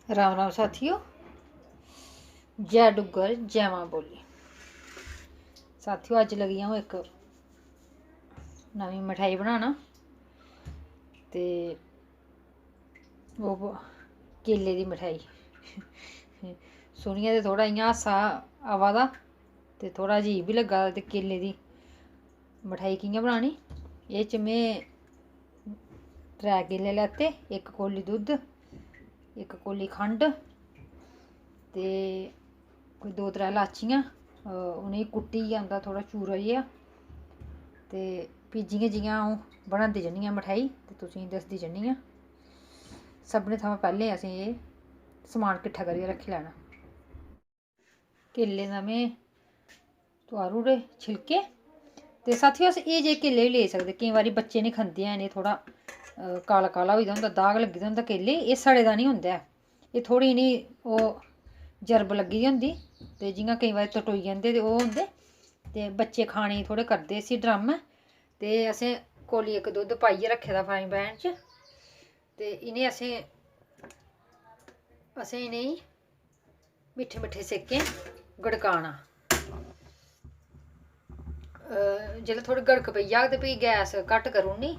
राम राम साथियों, जय डुग्गर जय मां बोली। साथियों अज लगी हूँ एक नवी मिठाई बनाना। ते वो केले दी मिठाई सुनिए ते थोड़ा इ'यां हासा आवा दा ते थोड़ा अजीब भी लग्गा दा। ते केले दी मिठाई कि'यां बनानी, एह् च में 3 केले लैते, 1 कौली दुद्ध, 1 कौली खंड ते कोई 2-3 लाचियां, उ'नेंगी कुट्टियै उं'दा थोड़ा चूरा जेहा। ते फ्ही जि'यां जि'यां अ'ऊं बनांदी जन्नी आं मिठाई ते तुसेंगी दसदी जन्नी आं। सभनें थमां पैह्लें असें एह् समान किट्ठा करियै रक्खी लैना। केले दा में तोआरू ओड़े छिलके। ते साथियों अस एह् जेह् केले बी लेई सकदे, केईं बारी बच्चे निं खंदे हैन, एह् थोह्ड़ा काला काला होई दा होंदा, दाग लग्गे दा होंदा केले, एह् सड़े दा निं होंदा ऐ, एह् थोह्ड़ी इ'नें ओह् जरब लग्गी दी होंदी। ते जि'यां केईं बारी तटोई जंदे ते ओह् होंदे, ते बच्चे खाने गी थोह्ड़े करदे इसी ड्रामा। ते असें कौली 1 दुद्ध पाइयै रक्खे दा फ्राई पैन च। ते इ'नें असें इ'नेंगी मिट्ठे मिट्ठे सेकें गड़काना। जेल्लै थोह्ड़ी गड़क पेई जाह्ग ते फ्ही गैस घट्ट करी ओड़नी,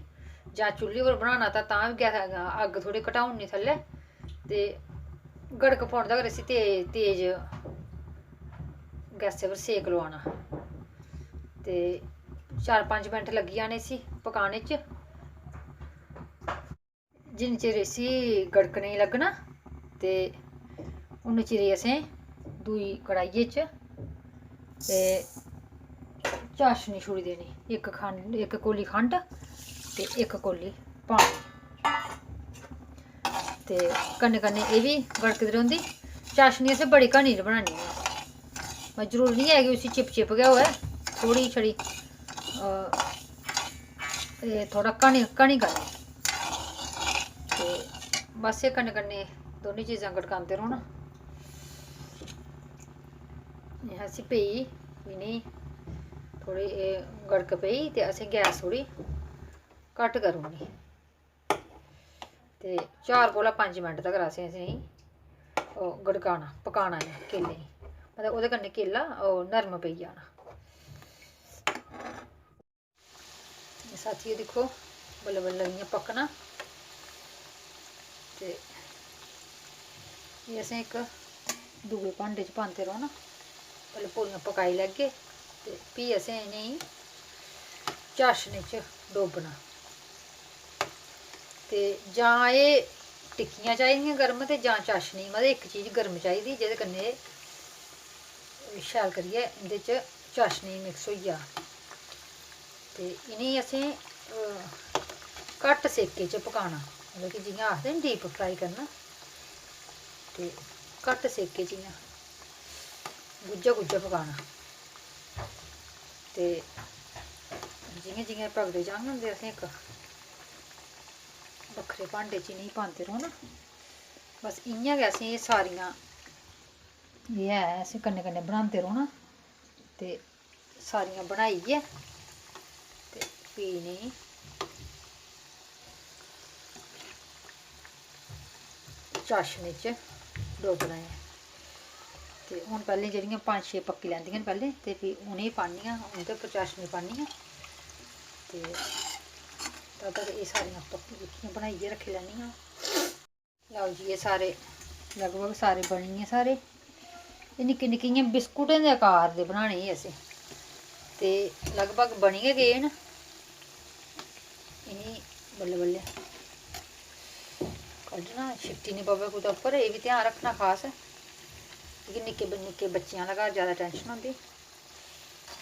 जां चुल्ली पर बनाना तां बी अग्ग थोह्ड़ी घटाई ओड़नी थल्लै। ते गड़क पौने तगर इसी तेज गैसे पर सेक लोआना। ते 4-5 मिंट लग्गी जाने इसी पकाने च। जिन्ने चिर इसी गड़कने गी लग्गना ते उन्ने चिर असें दूई कड़ाहियै च ते चाशनी छुड़ी देनी, 1 कौली खंड ते 1 कौली पानी। ते कन्नै कन्नै एह् बी गड़कदी रौंह्दी। चाशनी असें बड़ी घनी निं बनानी ऐ, जरूरी निं ऐ कि उसी चिप गै होऐ, थोह्ड़ी छड़ी थोह्ड़ा घनी करनी। ते बस एह् कन्नै कन्नै दोनों चीज़ां गड़कांदे रौह्ना। असें पेई इ'नेंगी थोह्ड़ी गड़क पेई ते असें गैस थोह्ड़ी घट्ट करी ओड़नी। ते 4 कोला 5 मिंट तगर असें इ'नेंगी गड़काना, पकाना ऐ केलें गी, मतलब ओह्दे कन्नै केला नरम पेई जाना। साथियों दिक्खो बल्लें बल्लें इ'यां पक्कना। ते एह् असें इक दूए भांडे च पांदे रौह्ना, पैह्लें पूरियां पकाई लैगे ते फ्ही असें इ'नेंगी चाशनी च डोब्बना। ते जां एह् टिक्कियां चाहिदियां गर्म ते जां चाशनी, मतलब इक चीज़ गर्म चाहिदी जेह्दे कन्नै शैल करियै इं'दे च चाशनी मिक्स होई जा। ते इ'नेंगी असें घट्ट सेके च पकाना, मतलब कि जि'यां आखदे नी डीप फ्राई करना, ते घट्ट सेके च इ'यां गुज्झा पकाना। ते जि'यां जि'यां पकदे जाङन ते असें इक बक्खरे भांडे च इ'नेंगी पांदे रौह्ना। बस इ'यां गै असें एह् सारियां असें कन्नै कन्नै बनांदे रौह्ना। ते सारियां बनाइयै ते फ्ही इ'नेंगी चाशनी च डोब्बना ऐ। ते हून पैह्लें जेह्ड़ियां 5-6 पक्की लैंदियां न पैह्लें, ते फ्ही उ'नेंगी पान्नी आं, उं'दे उप्पर चाशनी पान्नी आं। ते तद तक एह् सारियां पक्कियां बनाइयै रक्खी लैन्नी आं। लैओ जी एह् सारे लगभग सारे बनी गे सारे। एह् निक्के निक्के इ'यां बिस्कुटें दे आकार दे बनाने एह् असें, ते लगभग बनी गै गे न। इ'नेंगी बल्लें बल्लें कड्ढना, छिट्टी निं पवै कुतै उप्पर, एह् बी ध्यान रक्खना खास, क्योंकि निक्के निक्के बच्चें आह्ला घर जैदा टैंशन होंदी।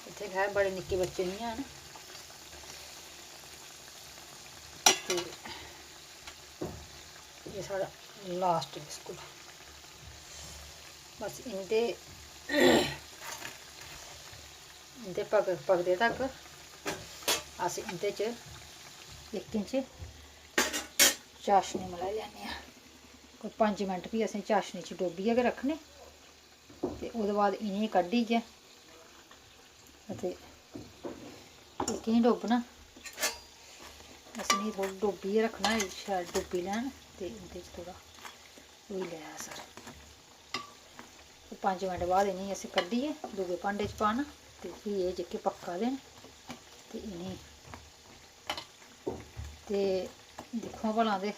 इत्थै खैर बड़े निक्के बच्चे निं हैन। ते एह् साढ़ा लास्ट बिस्कुट। बस इं'दे पकदे तक अस इं'दे च 1 इंच चाशनी मलाई लैन्ने आं। कोई 5 मिंट फ्ही असें चाशनी च डोब्बियै गै रक्खने। ते ओह्दे बाद इ'नेंगी कड्ढियै ते एह्की डोब्बना, असें इ'नेंगी थोह्ड़ा डोब्बियै रक्खना, शैल डुब्बी लैन ते इं'दे च थोह्ड़ा होई लिया सर। 5 मिनट बाद इन्हें असें कड्ढियै दूए भांडे च पाना ते फ्ही एह् जेह्के पक्का दे न ते इनें ते दिक्खो भला ते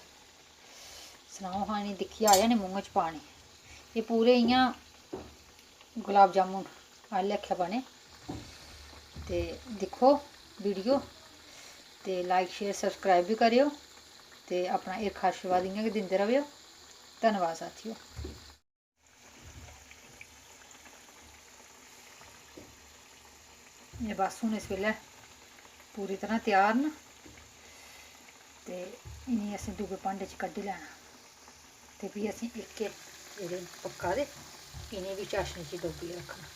सनाओ हां, इनें दिक्खियै आ जाने मूंहा च पानी। एह् पूरे इ'यां गुलाब जामुन आह्ले लेखा बने। ते दिक्खो वीडियो ते लाइक शेयर सब्सक्राइब भी करेओ ते अपना हिरख आशीर्वाद इ'यां गै दिंदे रवेओ। धन्नवाद साथियों। ये बस हून इस बेल्लै पूरी तरह त्यार न ते इनें असें दूए भांडे च कड्ढी लैना ते फ्ही असें इक जेह्ड़े पक्का दे इनें बी चाशनी च डोबियै रक्खना।